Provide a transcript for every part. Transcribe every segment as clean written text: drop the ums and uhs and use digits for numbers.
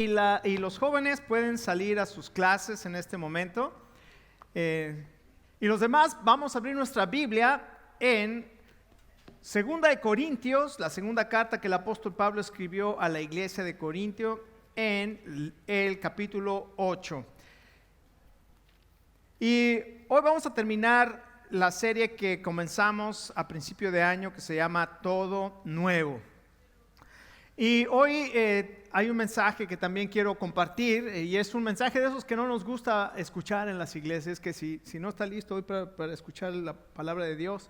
Y los jóvenes pueden salir a sus clases en este momento. Y los demás vamos a abrir nuestra Biblia en 2 de Corintios, la segunda carta que el apóstol Pablo escribió a la iglesia de Corintio, en el capítulo 8. Y hoy vamos a terminar la serie que comenzamos a principio de año, que se llama Todo Nuevo. Y hoy hay un mensaje que también quiero compartir, y es un mensaje de esos que no nos gusta escuchar en las iglesias, que si no está listo hoy para escuchar la palabra de Dios,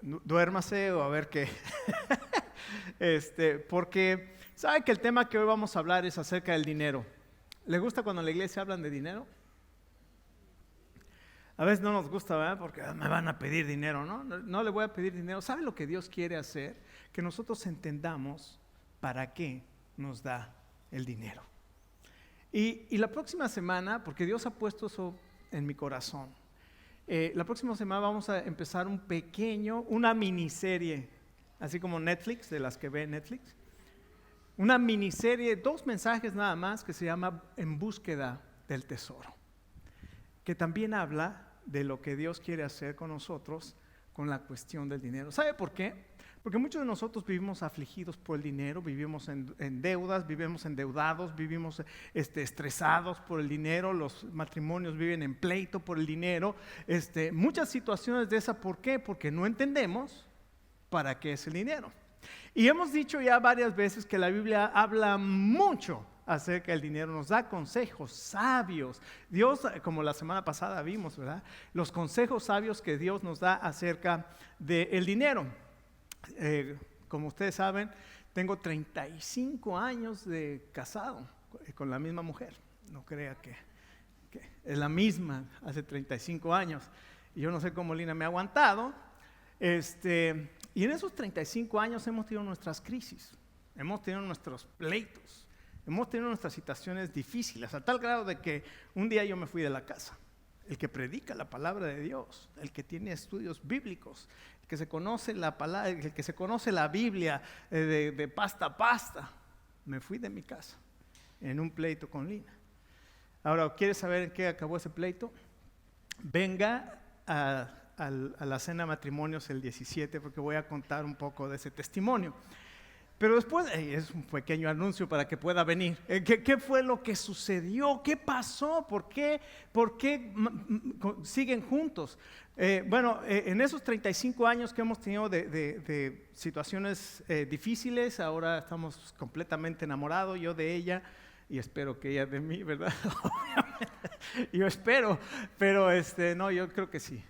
duérmase o a ver qué. Porque sabe que el tema que hoy vamos a hablar es acerca del dinero. ¿Le gusta cuando en la iglesia hablan de dinero? A veces no nos gusta, ¿verdad? Porque me van a pedir dinero, ¿no? No le voy a pedir dinero. ¿Sabe lo que Dios quiere hacer? Que nosotros entendamos para qué nos da el dinero. Y la próxima semana, porque Dios ha puesto eso en mi corazón, la próxima semana vamos a empezar una miniserie, así como Netflix, de las que ve Netflix. Una miniserie, 2 mensajes nada más, que se llama En búsqueda del tesoro, que también habla de lo que Dios quiere hacer con nosotros con la cuestión del dinero. ¿Sabe por qué? Porque muchos de nosotros vivimos afligidos por el dinero, vivimos en deudas, vivimos endeudados, vivimos estresados por el dinero, los matrimonios viven en pleito por el dinero, muchas situaciones de esa. ¿Por qué? Porque no entendemos para qué es el dinero. Y hemos dicho ya varias veces que la Biblia habla mucho acerca del dinero, nos da consejos sabios. Dios, como la semana pasada vimos, ¿verdad? Los consejos sabios que Dios nos da acerca del dinero. Como ustedes saben, tengo 35 años de casado con la misma mujer. No crea que es la misma hace 35 años. Y yo no sé cómo Lina me ha aguantado. Y en esos 35 años hemos tenido nuestras crisis, hemos tenido nuestros pleitos, hemos tenido nuestras situaciones difíciles, a tal grado de que un día yo me fui de la casa. El que predica la palabra de Dios, el que tiene estudios bíblicos, el que se conoce la palabra, el que se conoce la Biblia de pasta a pasta, me fui de mi casa en un pleito con Lina. Ahora, ¿quieres saber en qué acabó ese pleito? Venga a la cena de matrimonios el 17, porque voy a contar un poco de ese testimonio. Pero después, es un pequeño anuncio para que pueda venir. ¿Qué fue lo que sucedió? ¿Qué pasó? ¿Por qué siguen juntos? En esos 35 años que hemos tenido de situaciones difíciles, ahora estamos completamente enamorados, yo de ella, y espero que ella de mí, ¿verdad? Yo espero, pero no, yo creo que sí.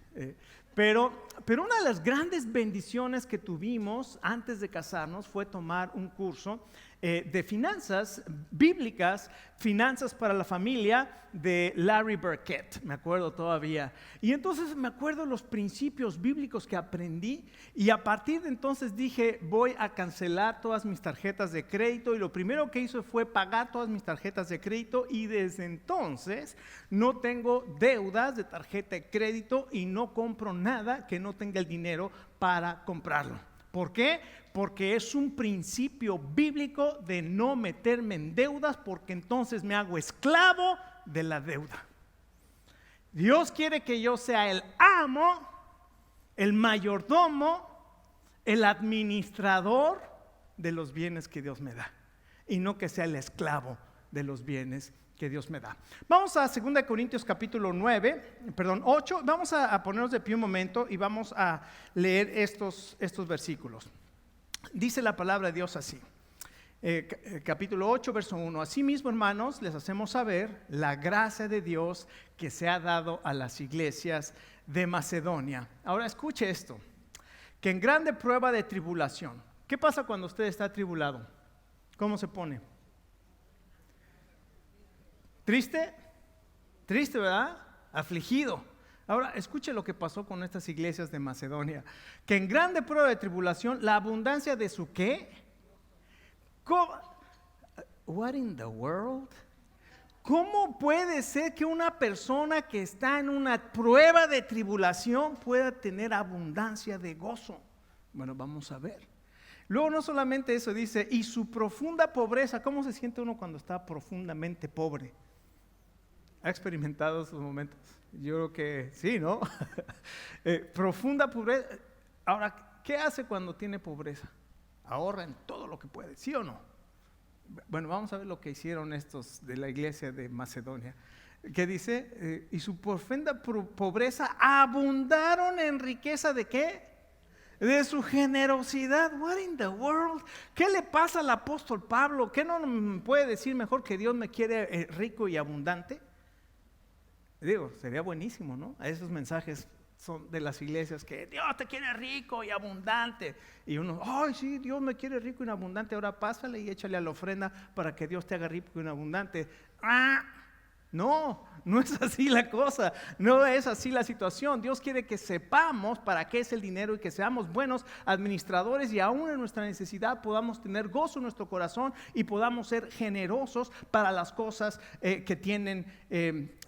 Pero una de las grandes bendiciones que tuvimos antes de casarnos fue tomar un curso de finanzas bíblicas, finanzas para la familia, de Larry Burkett, me acuerdo todavía. Y entonces me acuerdo los principios bíblicos que aprendí, y a partir de entonces dije, voy a cancelar todas mis tarjetas de crédito, y lo primero que hice fue pagar todas mis tarjetas de crédito, y desde entonces no tengo deudas de tarjeta de crédito y no compro nada que no tenga el dinero para comprarlo. ¿Por qué? Porque es un principio bíblico de no meterme en deudas, porque entonces me hago esclavo de la deuda. Dios quiere que yo sea el amo, el mayordomo, el administrador de los bienes que Dios me da, y no que sea el esclavo de los bienes que Dios me da. Vamos a 2 Corintios capítulo 8. Vamos a ponernos de pie un momento y vamos a leer estos versículos. Dice la palabra de Dios así. Capítulo 8, verso 1. Asimismo, hermanos, les hacemos saber la gracia de Dios que se ha dado a las iglesias de Macedonia. Ahora escuche esto, que en grande prueba de tribulación. ¿Qué pasa cuando usted está atribulado? ¿Cómo se pone? ¿Triste? Triste, ¿verdad? Afligido. Ahora, escuche lo que pasó con estas iglesias de Macedonia. Que en grande prueba de tribulación, la abundancia de su ¿qué? What in the world? ¿Cómo puede ser que una persona que está en una prueba de tribulación pueda tener abundancia de gozo? Bueno, vamos a ver. Luego no solamente eso, dice, y su profunda pobreza. ¿Cómo se siente uno cuando está profundamente pobre? ¿Ha experimentado esos momentos? Yo creo que sí, ¿no? Profunda pobreza. Ahora, ¿qué hace cuando tiene pobreza? Ahorra en todo lo que puede, ¿sí o no? Bueno, vamos a ver lo que hicieron estos de la iglesia de Macedonia. Que dice, y su profunda pobreza abundaron en riqueza ¿de qué? De su generosidad. What in the world? ¿Qué le pasa al apóstol Pablo? ¿Qué no puede decir mejor que Dios me quiere rico y abundante? Digo, sería buenísimo, ¿no? A esos mensajes son de las iglesias que Dios te quiere rico y abundante. Y uno, ay, sí, Dios me quiere rico y abundante. Ahora pásale y échale a la ofrenda para que Dios te haga rico y abundante. No, no es así la cosa, no es así la situación. Dios quiere que sepamos para qué es el dinero y que seamos buenos administradores y aún en nuestra necesidad podamos tener gozo en nuestro corazón y podamos ser generosos para las cosas que tienen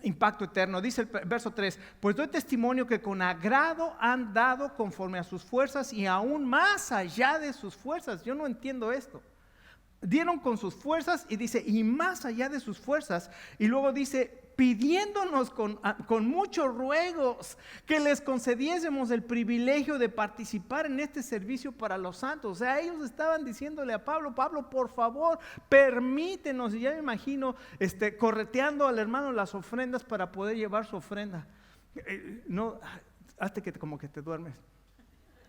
impacto eterno. Dice el verso 3, pues doy testimonio que con agrado han dado conforme a sus fuerzas y aún más allá de sus fuerzas. Yo no entiendo esto. Dieron con sus fuerzas y dice, y más allá de sus fuerzas. Y luego dice, pidiéndonos con muchos ruegos que les concediésemos el privilegio de participar en este servicio para los santos. O sea, ellos estaban diciéndole a Pablo, por favor, permítenos. Y ya me imagino correteando al hermano las ofrendas para poder llevar su ofrenda. No, hazte que como que te duermes.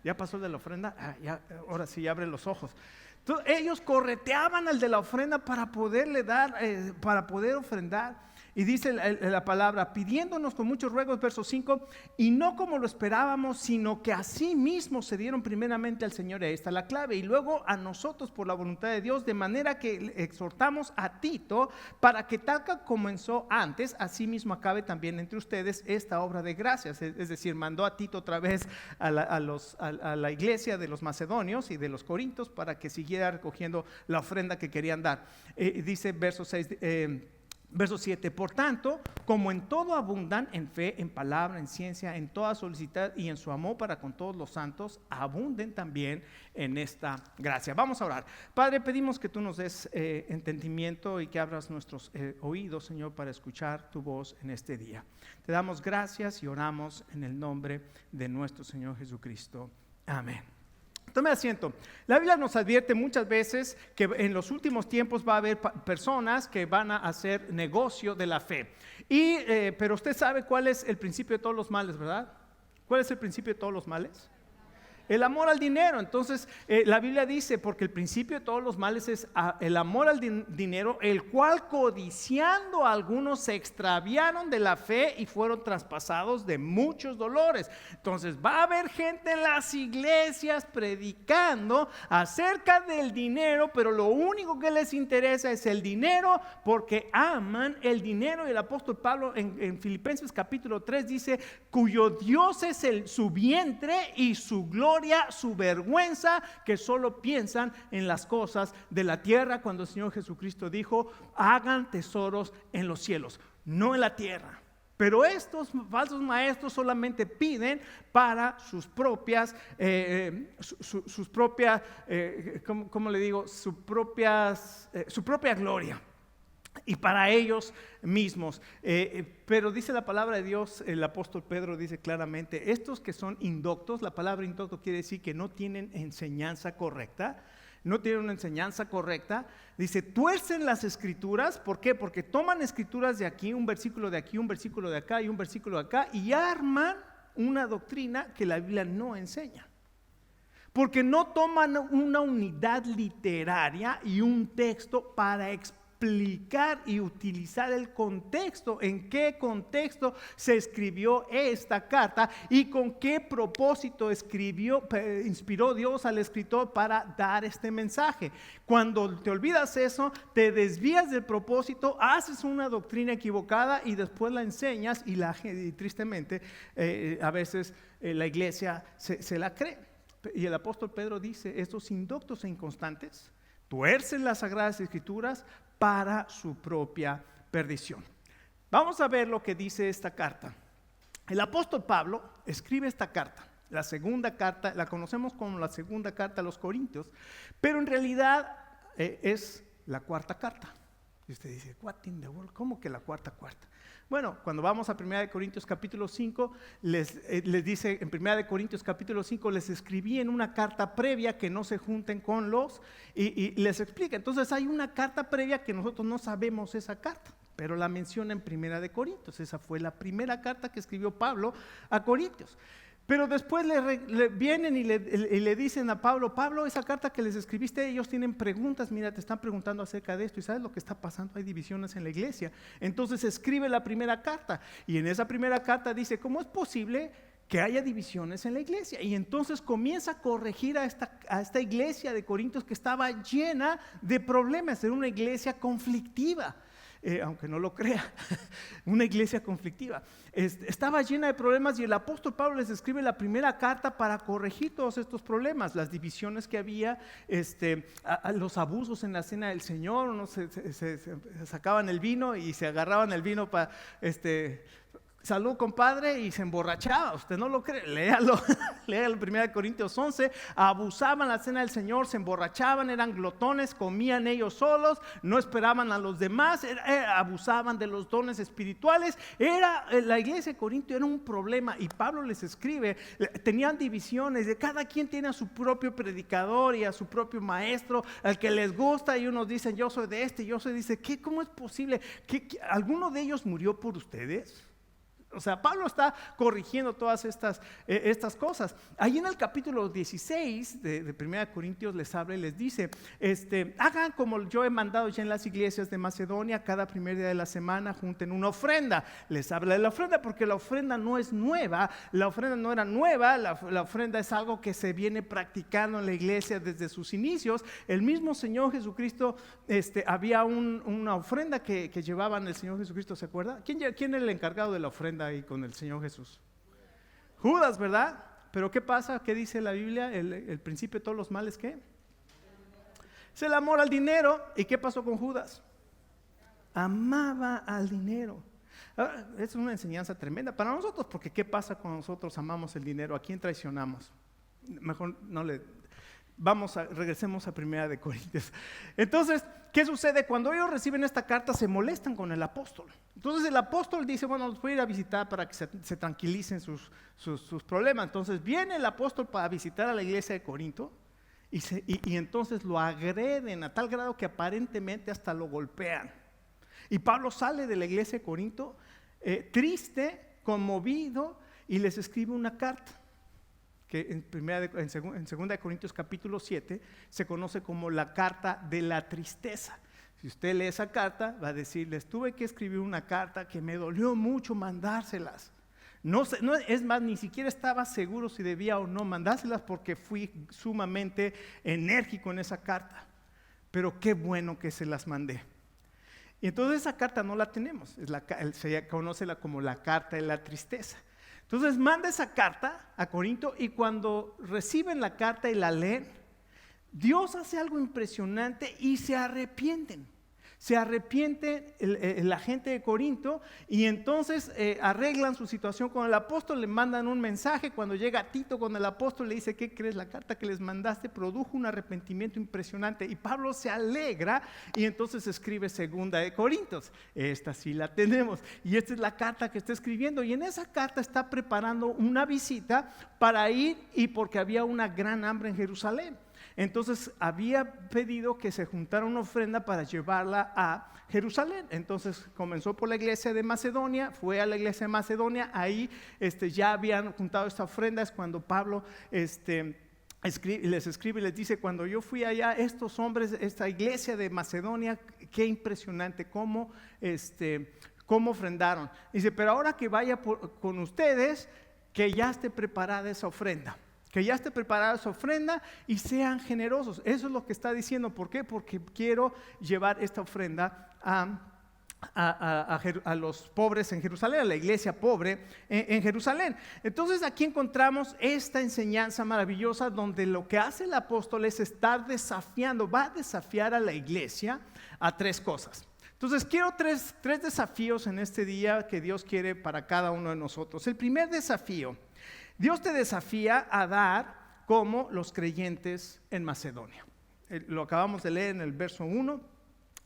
¿Ya pasó de la ofrenda? Ya, ahora sí, abre los ojos. Entonces, ellos correteaban al de la ofrenda para poderle dar, para poder ofrendar. Y dice la palabra, pidiéndonos con muchos ruegos, verso 5, y no como lo esperábamos, sino que así mismo se dieron primeramente al Señor. Y ahí está la clave. Y luego a nosotros por la voluntad de Dios, de manera que exhortamos a Tito, para que tal como comenzó antes, así mismo acabe también entre ustedes esta obra de gracias. Es decir, mandó a Tito otra vez a la iglesia de los macedonios y de los corintios para que siguiera recogiendo la ofrenda que querían dar. Dice verso 6, verso 7, por tanto, como en todo abundan, en fe, en palabra, en ciencia, en toda solicitud y en su amor para con todos los santos, abunden también en esta gracia. Vamos a orar. Padre, pedimos que tú nos des entendimiento y que abras nuestros oídos, Señor, para escuchar tu voz en este día. Te damos gracias y oramos en el nombre de nuestro Señor Jesucristo. Amén. Tome asiento. La Biblia nos advierte muchas veces que en los últimos tiempos va a haber personas que van a hacer negocio de la fe. Pero usted sabe cuál es el principio de todos los males, ¿verdad? ¿Cuál es el principio de todos los males? El amor al dinero. Entonces la Biblia dice, porque el principio de todos los males es el amor al dinero, el cual codiciando a algunos se extraviaron de la fe y fueron traspasados de muchos dolores. Entonces va a haber gente en las iglesias predicando acerca del dinero, pero lo único que les interesa es el dinero porque aman el dinero. Y el apóstol Pablo en Filipenses capítulo 3 dice, cuyo Dios es su vientre y su gloria, su vergüenza, que solo piensan en las cosas de la tierra, cuando el Señor Jesucristo dijo, hagan tesoros en los cielos, no en la tierra. Pero estos falsos maestros solamente piden para sus propias, ¿cómo le digo? Su propia gloria. Y para ellos mismos. Pero dice la palabra de Dios, el apóstol Pedro dice claramente, estos que son indoctos, la palabra indocto quiere decir que no tienen enseñanza correcta, no tienen una enseñanza correcta. Dice, tuercen las escrituras. ¿Por qué? Porque toman escrituras de aquí, un versículo de aquí, un versículo de acá y un versículo de acá, y arman una doctrina que la Biblia no enseña. Porque no toman una unidad literaria y un texto para explicar y utilizar el contexto, en qué contexto se escribió esta carta y con qué propósito inspiró Dios al escritor para dar este mensaje. Cuando te olvidas eso, te desvías del propósito, haces una doctrina equivocada y después la enseñas y tristemente a veces la iglesia se la cree. Y el apóstol Pedro dice, estos indoctos e inconstantes tuercen las sagradas escrituras para su propia perdición. Vamos a ver lo que dice esta carta. El apóstol Pablo escribe esta carta La segunda carta, la conocemos como la segunda carta a los Corintios, pero en realidad es la cuarta carta. Y usted dice, what in the world? ¿Cómo que la cuarta? Bueno, cuando vamos a 1 Corintios capítulo 5, les dice en 1 Corintios capítulo 5, les escribí en una carta previa que no se junten con los, y les explica. Entonces hay una carta previa que nosotros no sabemos esa carta, pero la menciona en 1 Corintios. Esa fue la primera carta que escribió Pablo a Corintios. Pero después le vienen y le dicen a Pablo, esa carta que les escribiste, ellos tienen preguntas, mira, te están preguntando acerca de esto, y ¿sabes lo que está pasando? Hay divisiones en la iglesia. Entonces escribe la primera carta, y en esa primera carta dice, ¿cómo es posible que haya divisiones en la iglesia? Y entonces comienza a corregir a esta iglesia de Corintios que estaba llena de problemas, era una iglesia conflictiva. Aunque no lo crea, una iglesia conflictiva. Estaba llena de problemas y el apóstol Pablo les escribe la primera carta para corregir todos estos problemas, las divisiones que había, los abusos en la cena del Señor, ¿no? Se sacaban el vino y se agarraban el vino para... salud, compadre, y se emborrachaba. Usted no lo cree, léalo, léalo 1 Corintios 11. Abusaban la cena del Señor, se emborrachaban, eran glotones, comían ellos solos, no esperaban a los demás, abusaban de los dones espirituales. La iglesia de Corinto era un problema, y Pablo les escribe, tenían divisiones, de cada quien tiene a su propio predicador y a su propio maestro, al que les gusta, y unos dicen, yo soy de este, yo soy, dice, ¿cómo es posible? ¿Que alguno de ellos murió por ustedes? O sea, Pablo está corrigiendo todas estas cosas. Ahí en el capítulo 16 de 1 Corintios les habla y les dice, hagan como yo he mandado ya en las iglesias de Macedonia, cada primer día de la semana junten una ofrenda. Les habla de la ofrenda porque la ofrenda no es nueva, la ofrenda no era nueva, la ofrenda es algo que se viene practicando en la iglesia desde sus inicios. El mismo Señor Jesucristo, había una ofrenda que llevaban el Señor Jesucristo, ¿se acuerda? ¿Quién era el encargado de la ofrenda ahí con el Señor Jesús? Judas, ¿verdad? Pero ¿qué pasa? ¿Qué dice la Biblia? El principio de todos los males, ¿qué? Es el amor al dinero. ¿Y qué pasó con Judas? Amaba al dinero. Es una enseñanza tremenda para nosotros, porque ¿qué pasa cuando nosotros amamos el dinero? ¿A quién traicionamos? Mejor no le... regresemos a 1 Corintios. Entonces, ¿qué sucede? Cuando ellos reciben esta carta, se molestan con el apóstol. Entonces el apóstol dice, bueno, los voy a ir a visitar para que se tranquilicen sus problemas. Entonces viene el apóstol para visitar a la iglesia de Corinto, y entonces lo agreden a tal grado que aparentemente hasta lo golpean. Y Pablo sale de la iglesia de Corinto triste, conmovido, y les escribe una carta que en 2 Corintios capítulo 7 se conoce como la carta de la tristeza. Si usted lee esa carta, va a decir, les tuve que escribir una carta que me dolió mucho mandárselas. Es más, ni siquiera estaba seguro si debía o no mandárselas, porque fui sumamente enérgico en esa carta. Pero qué bueno que se las mandé. Y entonces esa carta no la tenemos, se conoce como la carta de la tristeza. Entonces manda esa carta a Corinto, y cuando reciben la carta y la leen, Dios hace algo impresionante y se arrepienten. Se arrepiente la gente de Corinto, y entonces arreglan su situación con el apóstol, le mandan un mensaje. Cuando llega Tito con el apóstol, le dice, ¿qué crees? La carta que les mandaste produjo un arrepentimiento impresionante. Y Pablo se alegra, y entonces escribe 2 Corintios. Esta sí la tenemos, y esta es la carta que está escribiendo, y en esa carta está preparando una visita para ir, y porque había una gran hambre en Jerusalén. Entonces había pedido que se juntara una ofrenda para llevarla a Jerusalén. Entonces comenzó por la iglesia de Macedonia, fue a la iglesia de Macedonia, ahí ya habían juntado esta ofrenda. Es cuando Pablo les escribe y les dice, cuando yo fui allá, estos hombres, esta iglesia de Macedonia, qué impresionante, cómo ofrendaron. Dice, pero ahora que vaya con ustedes, que ya esté preparada esa ofrenda. Que ya esté preparada esa ofrenda y sean generosos. Eso es lo que está diciendo. ¿Por qué? Porque quiero llevar esta ofrenda a los pobres en Jerusalén, a la iglesia pobre en Jerusalén. Entonces aquí encontramos esta enseñanza maravillosa, donde lo que hace el apóstol es estar desafiando, va a desafiar a la iglesia a 3 cosas. Entonces quiero tres desafíos en este día que Dios quiere para cada uno de nosotros. El primer desafío Dios te desafía a dar como los creyentes en Macedonia. Lo acabamos de leer en el verso 1.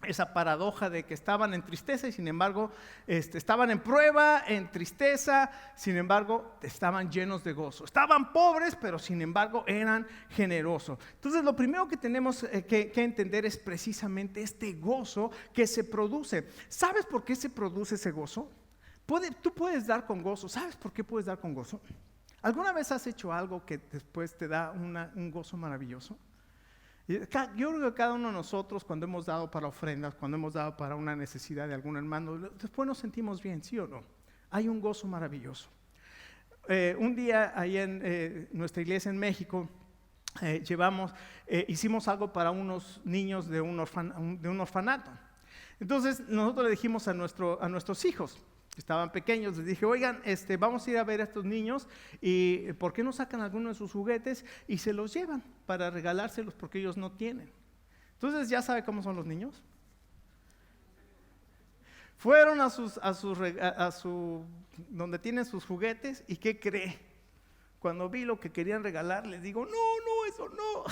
Esa paradoja de que estaban en tristeza y sin embargo estaban en prueba, en tristeza, sin embargo estaban llenos de gozo. Estaban pobres, pero sin embargo eran generosos. Entonces lo primero que tenemos que entender es precisamente este gozo que se produce. ¿Sabes por qué se produce ese gozo? Tú puedes dar con gozo. ¿Sabes por qué puedes dar con gozo? ¿Alguna vez has hecho algo que después te da un gozo maravilloso? Yo creo que cada uno de nosotros, cuando hemos dado para ofrendas, cuando hemos dado para una necesidad de algún hermano, después nos sentimos bien, ¿sí o no? Hay un gozo maravilloso. Un día ahí en nuestra iglesia en México, hicimos algo para unos niños de un orfanato. Entonces nosotros le dijimos a nuestros hijos, que estaban pequeños, les dije, oigan, vamos a ir a ver a estos niños y ¿por qué no sacan algunos de sus juguetes y se los llevan para regalárselos porque ellos no tienen? Entonces, ¿ya sabe cómo son los niños? Fueron donde tienen sus juguetes y ¿qué cree? Cuando vi lo que querían regalar, les digo, no, eso no.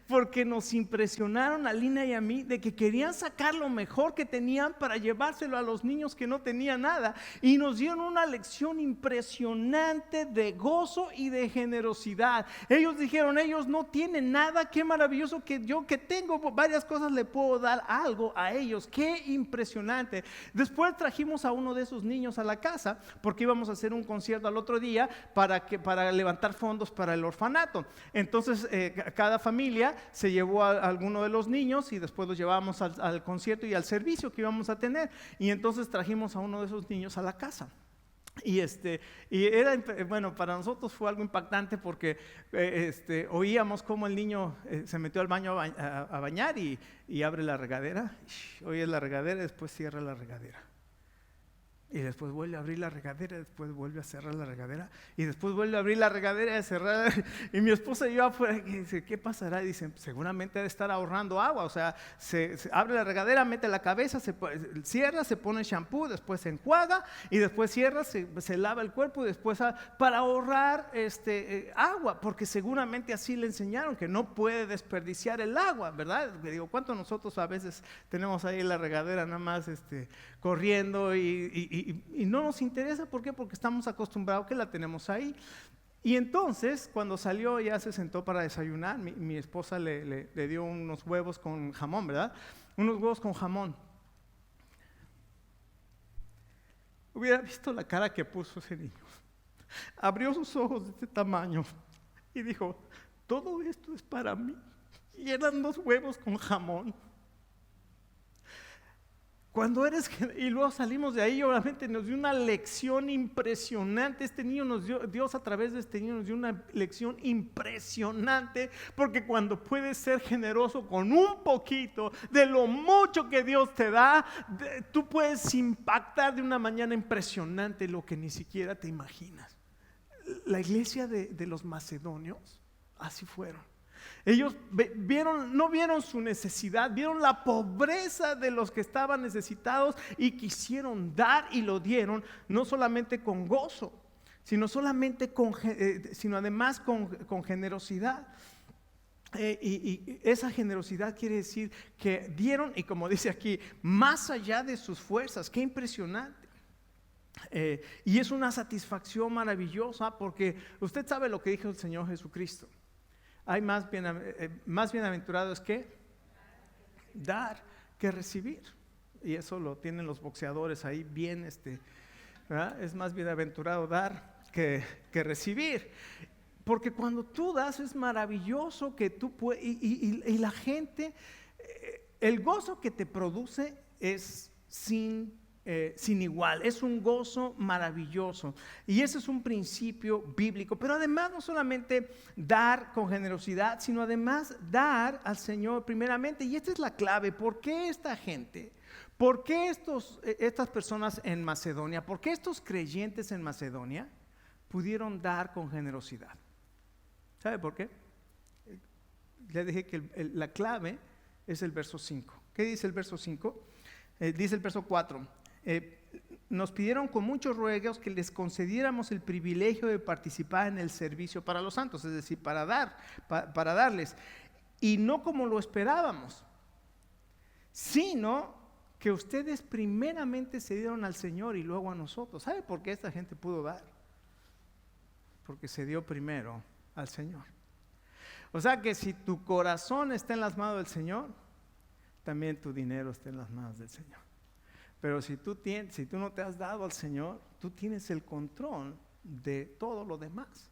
Porque nos impresionaron a Lina y a mí de que querían sacar lo mejor que tenían para llevárselo a los niños que no tenían nada, y nos dieron una lección impresionante de gozo y de generosidad. Ellos dijeron, ellos no tienen nada, qué maravilloso que yo que tengo varias cosas le puedo dar algo a ellos, qué impresionante. Después trajimos a uno de esos niños a la casa porque íbamos a hacer un concierto al otro día para levantar fondos para el orfanato. Entonces cada familia se llevó a alguno de los niños y después los llevábamos al concierto y al servicio que íbamos a tener, y entonces trajimos a uno de esos niños a la casa. Y era, bueno, para nosotros fue algo impactante porque oíamos cómo el niño se metió al baño a bañar y abre la regadera, oye la regadera, después cierra la regadera. Y después vuelve a abrir la regadera, después vuelve a cerrar la regadera, y después vuelve a abrir la regadera y a cerrar. Y mi esposa y yo afuera, dice, ¿qué pasará? Y dicen, seguramente ha de estar ahorrando agua. O sea, se abre la regadera, mete la cabeza, cierra, se pone shampoo, después se enjuaga, y después cierra, se lava el cuerpo, y después para ahorrar agua, porque seguramente así le enseñaron, que no puede desperdiciar el agua, ¿verdad? Le digo, ¿cuántos nosotros a veces tenemos ahí la regadera nada más corriendo y no nos interesa? ¿Por qué? Porque estamos acostumbrados que la tenemos ahí. Y entonces cuando salió ya se sentó para desayunar. Mi esposa le dio unos huevos con jamón, ¿verdad? Unos huevos con jamón. Hubiera visto la cara que puso ese niño. Abrió sus ojos de este tamaño y dijo, todo esto es para mí. Y eran 2 huevos con jamón. Y luego salimos de ahí, obviamente nos dio una lección impresionante. Dios a través de este niño nos dio una lección impresionante, porque cuando puedes ser generoso con un poquito de lo mucho que Dios te da, tú puedes impactar de una manera impresionante lo que ni siquiera te imaginas. La iglesia de los macedonios así fueron. Ellos no vieron su necesidad, vieron la pobreza de los que estaban necesitados y quisieron dar, y lo dieron no solamente con gozo, sino además con generosidad. Y esa generosidad quiere decir que dieron, y como dice aquí, más allá de sus fuerzas. Qué impresionante. Y es una satisfacción maravillosa, porque usted sabe lo que dijo el Señor Jesucristo. Hay más bienaventurados que dar que recibir. Y eso lo tienen los boxeadores ahí bien, ¿verdad? Es más bienaventurado dar que recibir. Porque cuando tú das es maravilloso que tú puedes, y la gente, el gozo que te produce es sin igual, es un gozo maravilloso, y ese es un principio bíblico. Pero además no solamente dar con generosidad, sino además dar al Señor primeramente. Y esta es la clave. ¿Por qué esta gente? ¿Por qué estas personas en Macedonia? ¿Por qué estos creyentes en Macedonia pudieron dar con generosidad? ¿Sabe por qué? Ya dije que la clave es el verso 5. ¿Qué dice el verso 5? Dice el verso 4: nos pidieron con muchos ruegos que les concediéramos el privilegio de participar en el servicio para los santos, es decir, para darles, y no como lo esperábamos, sino que ustedes primeramente se dieron al Señor y luego a nosotros. ¿Sabe por qué esta gente pudo dar? Porque se dio primero al Señor. O sea que si tu corazón está en las manos del Señor, también tu dinero está en las manos del Señor. Pero si tú no te has dado al Señor, tú tienes el control de todo lo demás.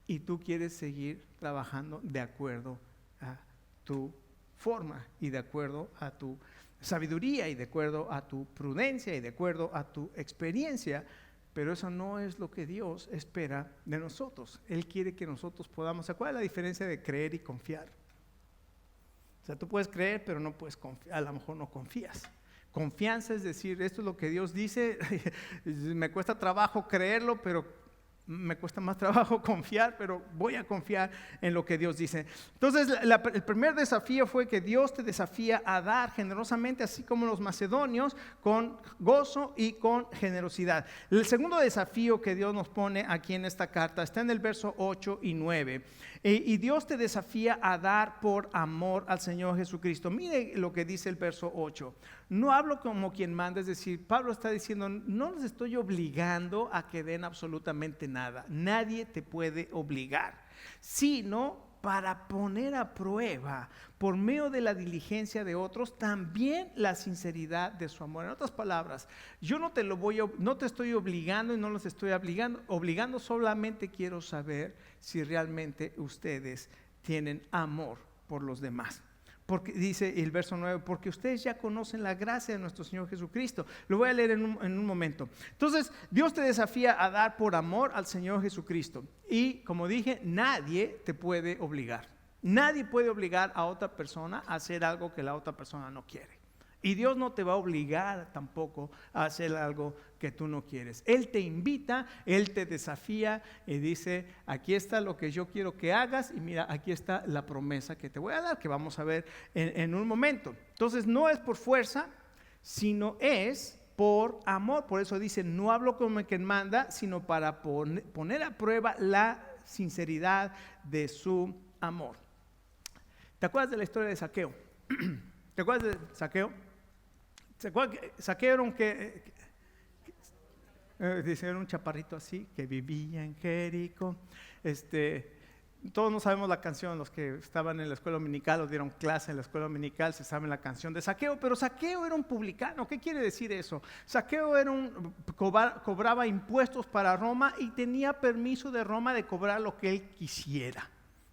Y tú quieres seguir trabajando de acuerdo a tu forma y de acuerdo a tu sabiduría y de acuerdo a tu prudencia y de acuerdo a tu experiencia. Pero eso no es lo que Dios espera de nosotros. Él quiere que nosotros podamos. ¿Cuál es la diferencia de creer y confiar? O sea, tú puedes creer, pero no puedes confiar. A lo mejor no confías. Confianza es decir, esto es lo que Dios dice. Me cuesta trabajo creerlo, pero me cuesta más trabajo confiar, pero voy a confiar en lo que Dios dice. Entonces, el primer desafío fue que Dios te desafía a dar generosamente, así como los macedonios, con gozo y con generosidad. El segundo desafío que Dios nos pone aquí en esta carta está en el verso 8 y 9. Y Dios te desafía a dar por amor al Señor Jesucristo. Mire lo que dice el verso 8. No hablo como quien manda, es decir, Pablo está diciendo, no los estoy obligando a que den absolutamente nada. Nadie te puede obligar, sino para poner a prueba, por medio de la diligencia de otros, también la sinceridad de su amor. En otras palabras, yo no te estoy obligando y no los estoy obligando, solamente quiero saber si realmente ustedes tienen amor por los demás. Porque dice el verso 9, porque ustedes ya conocen la gracia de nuestro Señor Jesucristo. Lo voy a leer en un momento. Entonces, Dios te desafía a dar por amor al Señor Jesucristo. Y como dije, nadie te puede obligar. Nadie puede obligar a otra persona a hacer algo que la otra persona no quiere. Y Dios no te va a obligar tampoco a hacer algo que tú no quieres. Él te invita, Él te desafía y dice, aquí está lo que yo quiero que hagas y mira, aquí está la promesa que te voy a dar, que vamos a ver en un momento. Entonces no es por fuerza, sino es por amor. Por eso dice, no hablo como quien manda, sino para poner a prueba la sinceridad de su amor. ¿Te acuerdas de la historia de Zaqueo? ¿Te acuerdas de Zaqueo? Zaqueo era un chaparrito así que vivía en Jericó. Todos no sabemos la canción, los que estaban en la escuela dominical o dieron clase en la escuela dominical se saben la canción de Zaqueo, pero Zaqueo era un publicano. ¿Qué quiere decir eso? Zaqueo cobraba impuestos para Roma y tenía permiso de Roma de cobrar lo que él quisiera.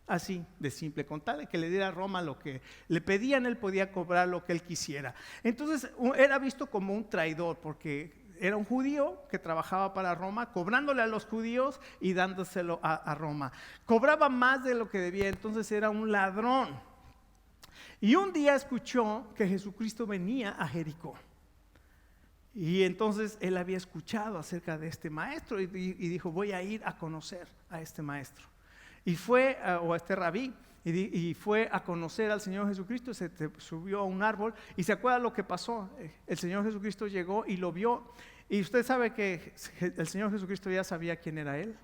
Así de simple, con tal de que le diera a Roma lo que le pedían, él podía cobrar lo que él quisiera. Entonces era visto como un traidor porque era un judío que trabajaba para Roma, cobrándole a los judíos y dándoselo a Roma. Cobraba más de lo que debía, entonces era un ladrón. Y un día escuchó que Jesucristo venía a Jericó. Y entonces él había escuchado acerca de este maestro y dijo, voy a ir a conocer a este maestro. Y fue, o a este rabí, y fue a conocer al Señor Jesucristo, se subió a un árbol, y se acuerda lo que pasó. El Señor Jesucristo llegó y lo vio, y usted sabe que el Señor Jesucristo ya sabía quién era él,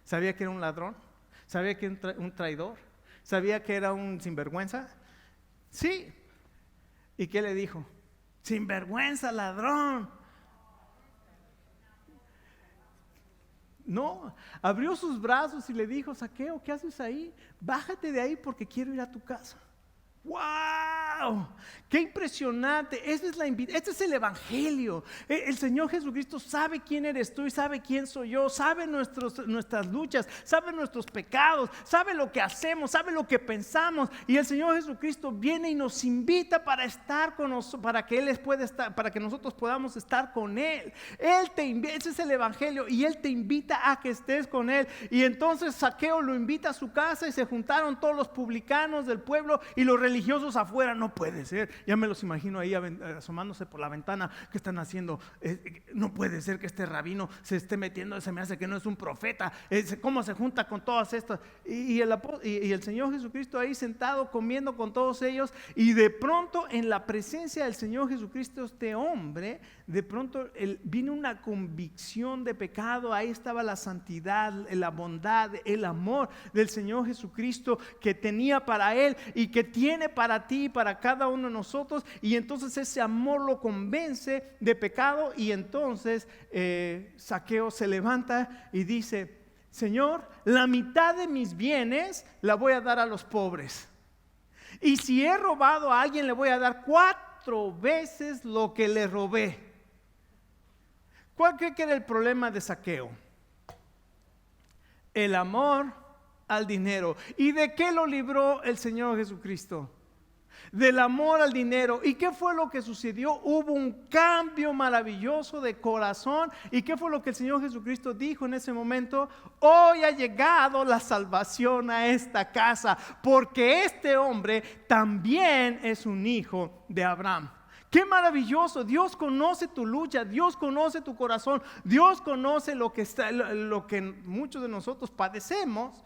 sabía que era un ladrón, sabía que era un traidor, sabía que era un sinvergüenza. Sí. ¿Y qué le dijo? Sinvergüenza, ladrón. No, abrió sus brazos y le dijo, Zaqueo, ¿qué haces ahí? Bájate de ahí porque quiero ir a tu casa. ¡Wow! ¡Qué impresionante! Este es el Evangelio. El Señor Jesucristo sabe quién eres tú y sabe quién soy yo. Sabe nuestras luchas, sabe nuestros pecados, sabe lo que hacemos, sabe lo que pensamos. Y el Señor Jesucristo viene y nos invita para estar con nosotros, para que nosotros podamos estar con Él. Él te invita, ese es el Evangelio, y Él te invita a que estés con Él. Y entonces Zaqueo lo invita a su casa y se juntaron todos los publicanos del pueblo y los religiosos religiosos afuera, no puede ser. Ya me los imagino ahí asomándose por la ventana. ¿Qué están haciendo? No puede ser que este rabino se esté metiendo, se me hace que no es un profeta. ¿Cómo se junta con todas estas? Y el Señor Jesucristo ahí sentado comiendo con todos ellos, y de pronto en la presencia del Señor Jesucristo, este hombre, de pronto vino una convicción de pecado. Ahí estaba la santidad, la bondad, el amor del Señor Jesucristo que tenía para él y que tiene para ti y para cada uno de nosotros. Y entonces ese amor lo convence de pecado, y entonces Zaqueo se levanta y dice: Señor, la mitad de mis bienes la voy a dar a los pobres, y si he robado a alguien le voy a dar 4 veces lo que le robé. ¿Cuál cree que era el problema de Zaqueo? El amor al dinero. ¿Y de qué lo libró el Señor Jesucristo? Del amor al dinero. ¿Y qué fue lo que sucedió? Hubo un cambio maravilloso de corazón. ¿Y qué fue lo que el Señor Jesucristo dijo en ese momento? Hoy ha llegado la salvación a esta casa, porque este hombre también es un hijo de Abraham. ¡Qué maravilloso! Dios conoce tu lucha, Dios conoce tu corazón, Dios conoce lo que muchos de nosotros padecemos.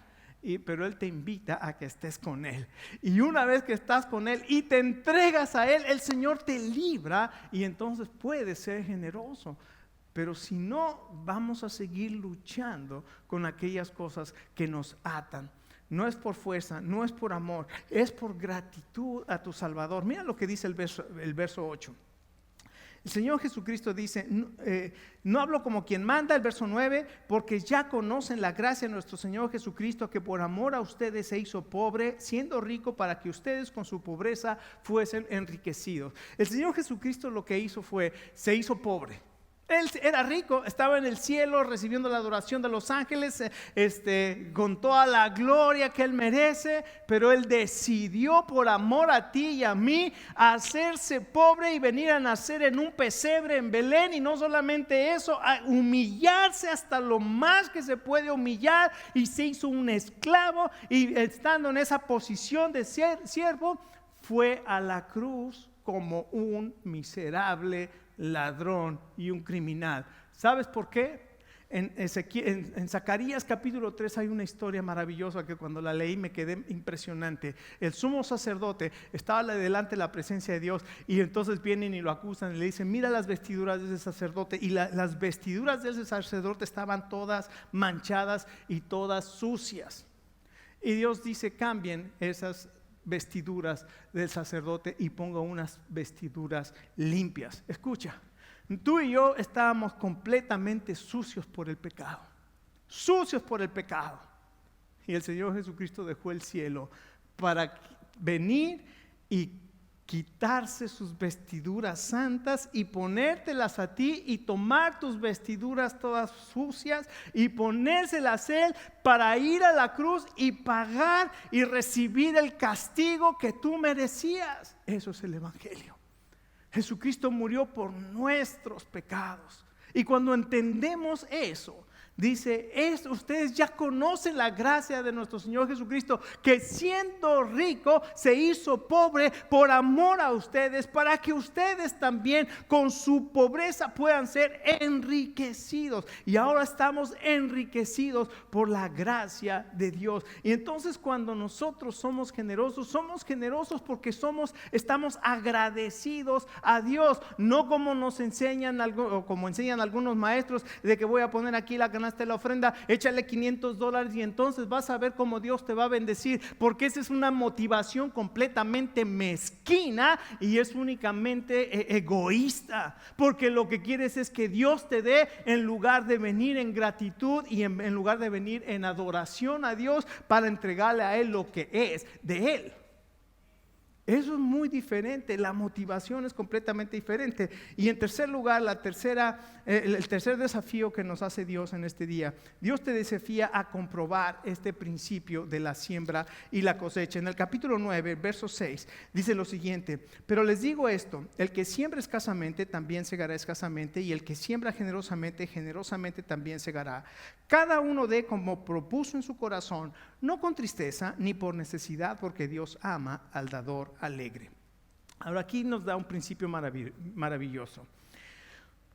Pero Él te invita a que estés con Él, y una vez que estás con Él y te entregas a Él, el Señor te libra, y entonces puedes ser generoso. Pero si no, vamos a seguir luchando con aquellas cosas que nos atan. No es por fuerza, no es por amor, es por gratitud a tu Salvador. Mira lo que dice el verso 8. El Señor Jesucristo dice, no hablo como quien manda, el verso 9, porque ya conocen la gracia de nuestro Señor Jesucristo, que por amor a ustedes se hizo pobre, siendo rico, para que ustedes con su pobreza fuesen enriquecidos. El Señor Jesucristo lo que hizo fue, se hizo pobre. Él era rico, estaba en el cielo recibiendo la adoración de los ángeles, con toda la gloria que Él merece, pero Él decidió por amor a ti y a mí hacerse pobre y venir a nacer en un pesebre en Belén, y no solamente eso, a humillarse hasta lo más que se puede humillar, y se hizo un esclavo, y estando en esa posición de siervo, fue a la cruz como un miserable ladrón y un criminal. ¿Sabes por qué? En Zacarías capítulo 3 hay una historia maravillosa que cuando la leí me quedé impresionante. El sumo sacerdote estaba delante de la presencia de Dios, y entonces vienen y lo acusan y le dicen: mira las vestiduras de ese sacerdote. Y las vestiduras de ese sacerdote estaban todas manchadas y todas sucias. Y Dios dice: cambien esas vestiduras del sacerdote y ponga unas vestiduras limpias. Escucha, tú y yo estábamos completamente sucios por el pecado, y el Señor Jesucristo dejó el cielo para venir y quitarse sus vestiduras santas y ponértelas a ti, y tomar tus vestiduras todas sucias y ponérselas a Él, para ir a la cruz y pagar y recibir el castigo que tú merecías. Eso es el Evangelio. Jesucristo murió por nuestros pecados, y cuando entendemos eso, dice: ustedes ya conocen la gracia de nuestro Señor Jesucristo, que siendo rico se hizo pobre por amor a ustedes, para que ustedes también con su pobreza puedan ser enriquecidos. Y ahora estamos enriquecidos por la gracia de Dios. Y entonces cuando nosotros somos generosos porque estamos agradecidos a Dios, no como nos enseñan o como enseñan algunos maestros, de que voy a poner aquí la canasta de la ofrenda, échale $500 y entonces vas a ver cómo Dios te va a bendecir, porque esa es una motivación completamente mezquina y es únicamente egoísta, porque lo que quieres es que Dios te dé, en lugar de venir en gratitud y en lugar de venir en adoración a Dios para entregarle a Él lo que es de Él. Eso es muy diferente, la motivación es completamente diferente. Y en tercer lugar, el tercer desafío que nos hace Dios en este día: Dios te desafía a comprobar este principio de la siembra y la cosecha. En el capítulo 9, verso 6, dice lo siguiente: pero les digo esto, el que siembra escasamente también segará escasamente, y el que siembra generosamente, generosamente también segará. Cada uno dé como propuso en su corazón, no con tristeza ni por necesidad, porque Dios ama al dador alegre. Ahora aquí nos da un principio maravilloso.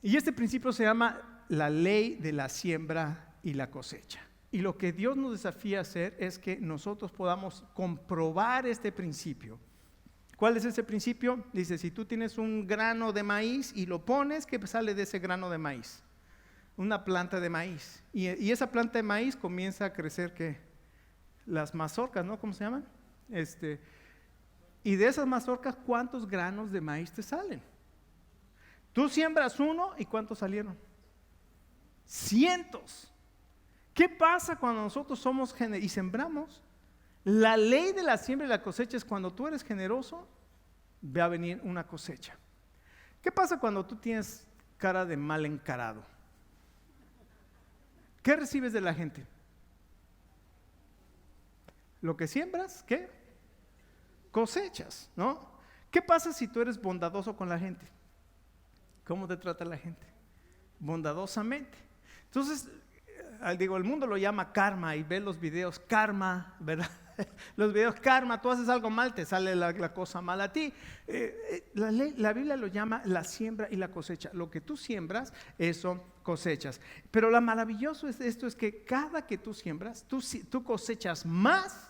Y este principio se llama la ley de la siembra y la cosecha. Y lo que Dios nos desafía a hacer es que nosotros podamos comprobar este principio. ¿Cuál es ese principio? Dice, si tú tienes un grano de maíz y lo pones, ¿qué sale de ese grano de maíz? Una planta de maíz. Y esa planta de maíz comienza a crecer, ¿qué? Las mazorcas, ¿no? ¿Cómo se llaman? Y de esas mazorcas, ¿cuántos granos de maíz te salen? Tú siembras uno y ¿cuántos salieron? Cientos. ¿Qué pasa cuando nosotros somos y sembramos? La ley de la siembra y la cosecha es cuando tú eres generoso, va a venir una cosecha. ¿Qué pasa cuando tú tienes cara de mal encarado? ¿Qué recibes de la gente? Lo que siembras, ¿qué? Cosechas, ¿no? ¿Qué pasa si tú eres bondadoso con la gente? ¿Cómo te trata la gente? Bondadosamente. Entonces, el mundo lo llama karma y ve los videos karma, ¿verdad? Los videos karma, tú haces algo mal, te sale la cosa mal a ti. La Biblia lo llama la siembra y la cosecha. Lo que tú siembras, eso cosechas. Pero lo maravilloso es esto, es que cada que tú siembras, tú cosechas más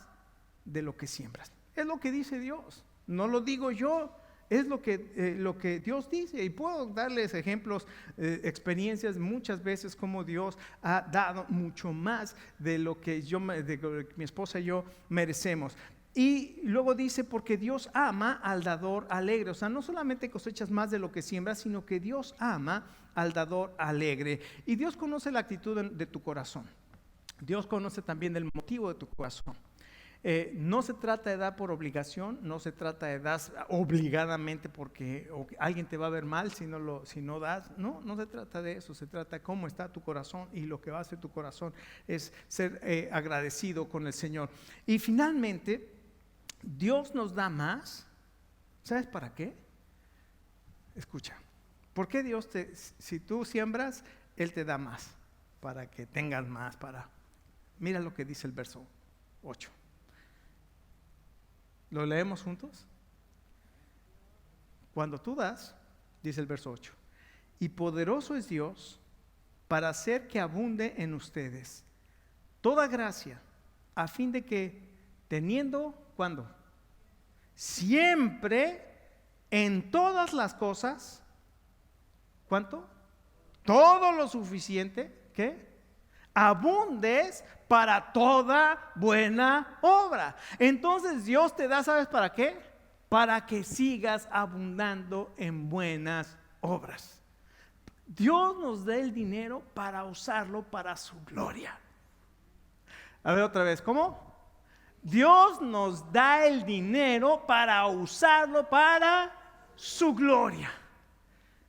de lo que siembras. Es lo que dice Dios, no lo digo yo. Es lo que Dios dice, y puedo darles ejemplos, experiencias muchas veces como Dios ha dado mucho más de lo que mi esposa y yo merecemos. Y luego dice, porque Dios ama al dador alegre. O sea, no solamente cosechas más de lo que siembras, sino que Dios ama al dador alegre. Y Dios conoce la actitud de tu corazón. Dios conoce también el motivo de tu corazón. No se trata de dar por obligación, no se trata de dar obligadamente porque alguien te va a ver mal si no das. No se trata de eso, se trata de cómo está tu corazón, y lo que va a hacer tu corazón es ser agradecido con el Señor. Y finalmente, Dios nos da más. ¿Sabes para qué? Escucha, ¿por qué Dios si tú siembras, Él te da más? Para que tengas más, mira lo que dice el verso 8. ¿Lo leemos juntos? Cuando tú das, dice el verso 8, y poderoso es Dios para hacer que abunde en ustedes toda gracia, a fin de que teniendo, ¿cuándo? Siempre en todas las cosas, ¿cuánto? Todo lo suficiente, ¿qué? Abundes para toda buena obra. Entonces Dios te da, ¿sabes para qué? Para que sigas abundando en buenas obras. Dios nos da el dinero para usarlo para su gloria. A ver otra vez, ¿cómo? Dios nos da el dinero para usarlo para su gloria.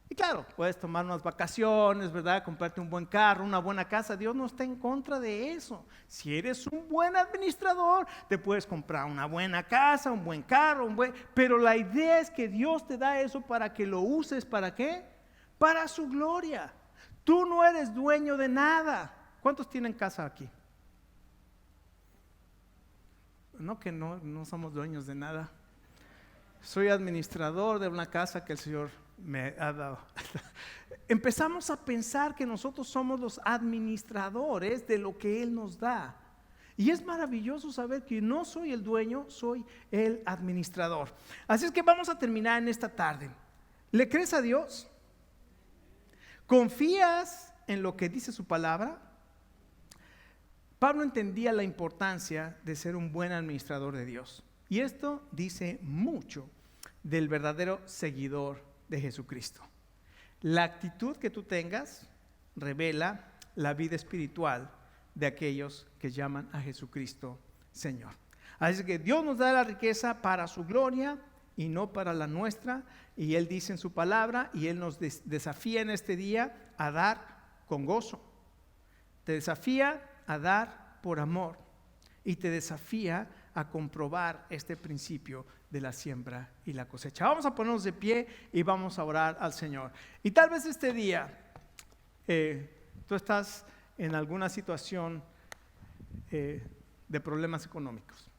Y claro, puedes tomar unas vacaciones, ¿verdad? Comprarte un buen carro, una buena casa. Dios no está en contra de eso. Si eres un buen administrador, te puedes comprar una buena casa, un buen carro, pero la idea es que Dios te da eso para que lo uses, ¿para qué? Para su gloria. Tú no eres dueño de nada. ¿Cuántos tienen casa aquí? No, que no somos dueños de nada. Soy administrador de una casa que el Señor me ha dado. Empezamos a pensar que nosotros somos los administradores de lo que Él nos da. Y es maravilloso saber que no soy el dueño, soy el administrador. Así es que vamos a terminar en esta tarde. ¿Le crees a Dios? ¿Confías en lo que dice su palabra? Pablo entendía la importancia de ser un buen administrador de Dios. Y esto dice mucho del verdadero seguidor de Jesucristo. La actitud que tú tengas revela la vida espiritual de aquellos que llaman a Jesucristo Señor. Así que Dios nos da la riqueza para su gloria y no para la nuestra. Y Él dice en su palabra, y Él nos desafía en este día a dar con gozo. Te desafía a dar por amor, y te desafía a comprobar este principio de la siembra y la cosecha. Vamos a ponernos de pie y vamos a orar al Señor. Y tal vez este día tú estás en alguna situación de problemas económicos.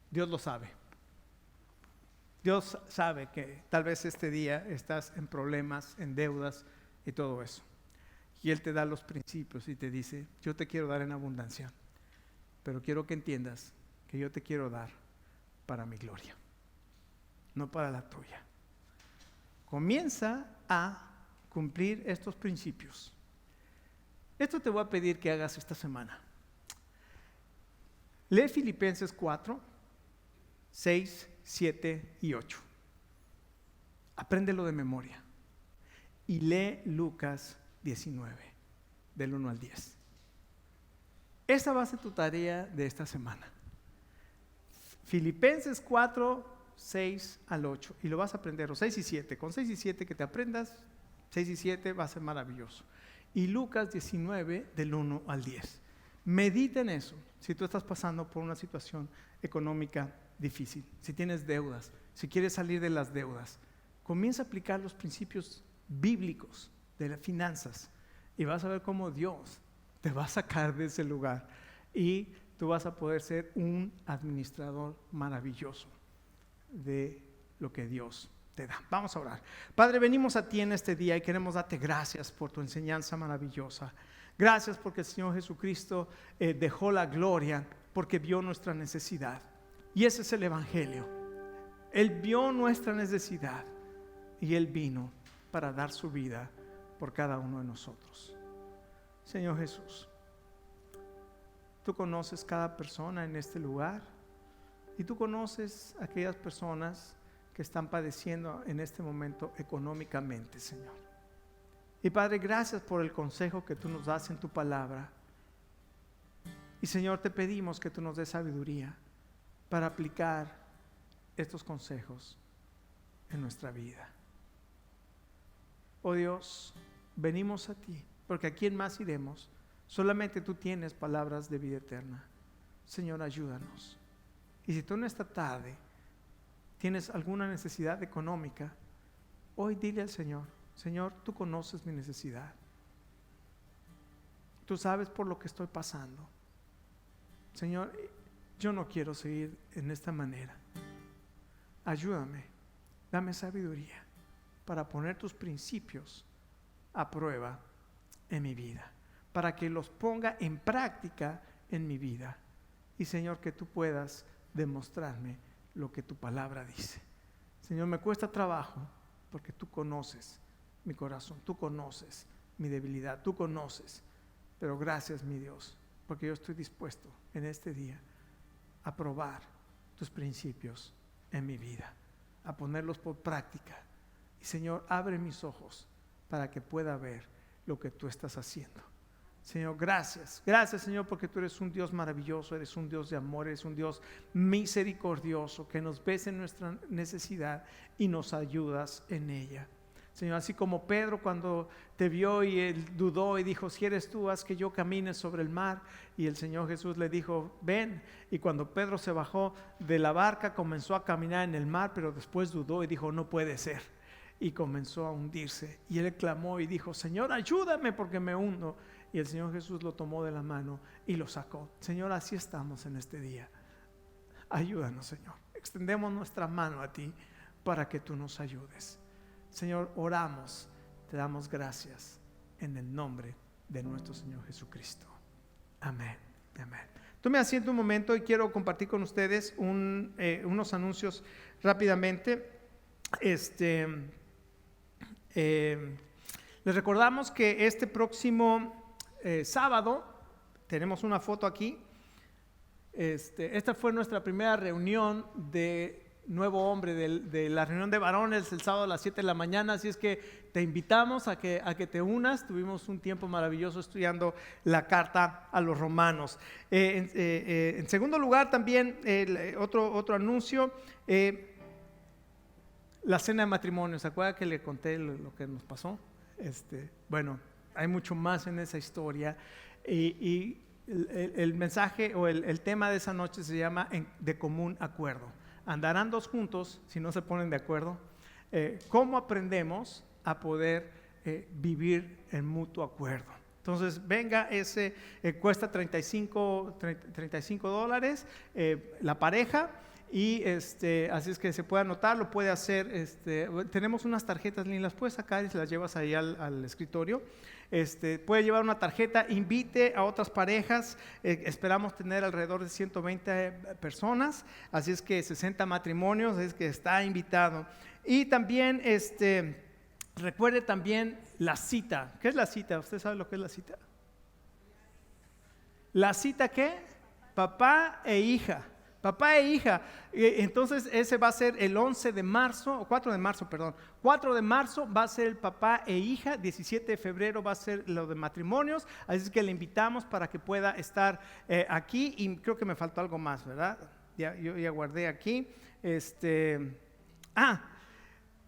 Dios lo sabe. Dios sabe que tal vez este día estás en problemas, en deudas y todo eso. Y Él te da los principios y te dice, yo te quiero dar en abundancia, pero quiero que entiendas que yo te quiero dar para mi gloria, no para la tuya. Comienza a cumplir estos principios. Esto te voy a pedir que hagas esta semana. Lee Filipenses 4, 6, 7 y 8. Apréndelo de memoria. Y lee Lucas 19, del 1 al 10. Esa va a ser tu tarea de esta semana. Filipenses 4, 6 al 8. Y lo vas a aprender, o 6 y 7. Con 6 y 7 que te aprendas, 6 y 7 va a ser maravilloso. Y Lucas 19, del 1 al 10. Medita en eso. Si tú estás pasando por una situación económica difícil, si tienes deudas, si quieres salir de las deudas, comienza a aplicar los principios bíblicos de las finanzas y vas a ver cómo Dios te va a sacar de ese lugar y tú vas a poder ser un administrador maravilloso de lo que Dios te da. Vamos a orar. Padre, venimos a ti en este día y queremos darte gracias por tu enseñanza maravillosa. Gracias porque el Señor Jesucristo dejó la gloria porque vio nuestra necesidad. Y ese es el Evangelio. Él vio nuestra necesidad y Él vino para dar su vida por cada uno de nosotros. Señor Jesús, tú conoces cada persona en este lugar y tú conoces a aquellas personas que están padeciendo en este momento económicamente, Señor. Y Padre, gracias por el consejo que tú nos das en tu palabra. Y Señor, te pedimos que tú nos des sabiduría para aplicar estos consejos en nuestra vida. Oh Dios, venimos a ti, porque ¿a quién más iremos? Solamente tú tienes palabras de vida eterna. Señor, ayúdanos. Y si tú en esta tarde tienes alguna necesidad económica, hoy dile al Señor, Señor, tú conoces mi necesidad. Tú sabes por lo que estoy pasando. Señor, yo no quiero seguir en esta manera. Ayúdame, dame sabiduría para poner tus principios a prueba en mi vida, para que los ponga en práctica en mi vida. Y Señor, que tú puedas demostrarme lo que tu palabra dice. Señor, me cuesta trabajo porque tú conoces mi corazón, tú conoces mi debilidad, tú conoces. Pero gracias, mi Dios, porque yo estoy dispuesto en este día a probar tus principios en mi vida, a ponerlos por práctica. Y Señor, abre mis ojos para que pueda ver lo que tú estás haciendo. Señor, gracias. Gracias, Señor, porque tú eres un Dios maravilloso, eres un Dios de amor, eres un Dios misericordioso, que nos ves en nuestra necesidad y nos ayudas en ella. Señor, así como Pedro cuando te vio y él dudó y dijo, si eres tú, haz que yo camine sobre el mar. Y el Señor Jesús le dijo, ven. Y cuando Pedro se bajó de la barca, comenzó a caminar en el mar, pero después dudó y dijo, no puede ser. Y comenzó a hundirse. Y él clamó y dijo, Señor, ayúdame porque me hundo. Y el Señor Jesús lo tomó de la mano y lo sacó. Señor, así estamos en este día. Ayúdanos, Señor. Extendemos nuestra mano a ti para que tú nos ayudes. Señor, oramos, te damos gracias en el nombre de nuestro Señor Jesucristo. Amén. Amén. Tome asiento un momento y quiero compartir con ustedes unos anuncios rápidamente. Les recordamos que este próximo sábado tenemos una foto aquí. Esta fue nuestra primera reunión de Nuevo Hombre, de la reunión de varones el sábado a las 7 de la mañana, así es que te invitamos a que te unas. Tuvimos un tiempo maravilloso estudiando la carta a los romanos. En segundo lugar también, otro anuncio, la cena de matrimonio. ¿Se acuerda que le conté lo que nos pasó? Bueno, hay mucho más en esa historia y el mensaje o el tema de esa noche se llama de común acuerdo. Andarán dos juntos si no se ponen de acuerdo. ¿Cómo aprendemos a poder vivir en mutuo acuerdo? Entonces, venga, cuesta $35 la pareja y así es que se puede anotar, lo puede hacer. Tenemos unas tarjetas, Lynn, las puedes sacar y se las llevas ahí al escritorio. Puede llevar una tarjeta, invite a otras parejas. Esperamos tener alrededor de 120 personas, así es que 60 matrimonios, es que está invitado. Y también recuerde también la cita. ¿Qué es la cita? ¿Usted sabe lo que es la cita? ¿La cita qué? Papá e hija. Papá e hija. Entonces ese va a ser el 11 de marzo, o 4 de marzo, perdón. 4 de marzo va a ser el papá e hija, 17 de febrero va a ser lo de matrimonios, así es que le invitamos para que pueda estar aquí, y creo que me faltó algo más, ¿verdad? Yo ya guardé aquí.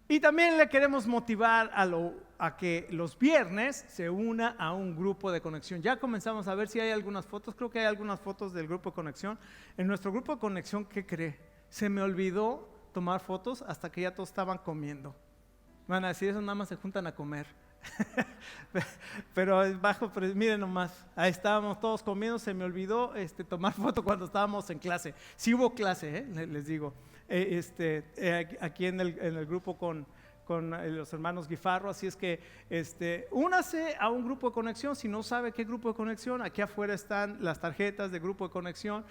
Y también le queremos motivar a que los viernes se una a un grupo de conexión. Ya comenzamos a ver si hay algunas fotos, creo que hay algunas fotos del grupo de conexión. En nuestro grupo de conexión, ¿qué cree? Se me olvidó tomar fotos hasta que ya todos estaban comiendo. Van a decir, eso nada más se juntan a comer. Pero miren nomás, ahí estábamos todos comiendo, se me olvidó tomar foto cuando estábamos en clase. Sí hubo clase, les digo. Aquí en el grupo con los hermanos Guifarro, así es que únase a un grupo de conexión. Si no sabe qué grupo de conexión, aquí afuera están las tarjetas de grupo de conexión.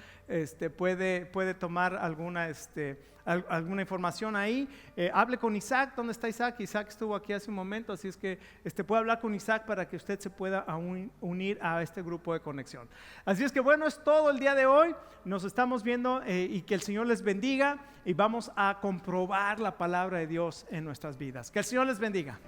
Puede tomar alguna información ahí. Hable con Isaac. ¿Dónde está Isaac? Isaac estuvo aquí hace un momento, así es que puede hablar con Isaac para que usted se pueda unir a este grupo de conexión. Así es que bueno, es todo el día de hoy. Nos estamos viendo y que el Señor les bendiga, y vamos a comprobar la palabra de Dios en nuestras vidas. Que el Señor les bendiga.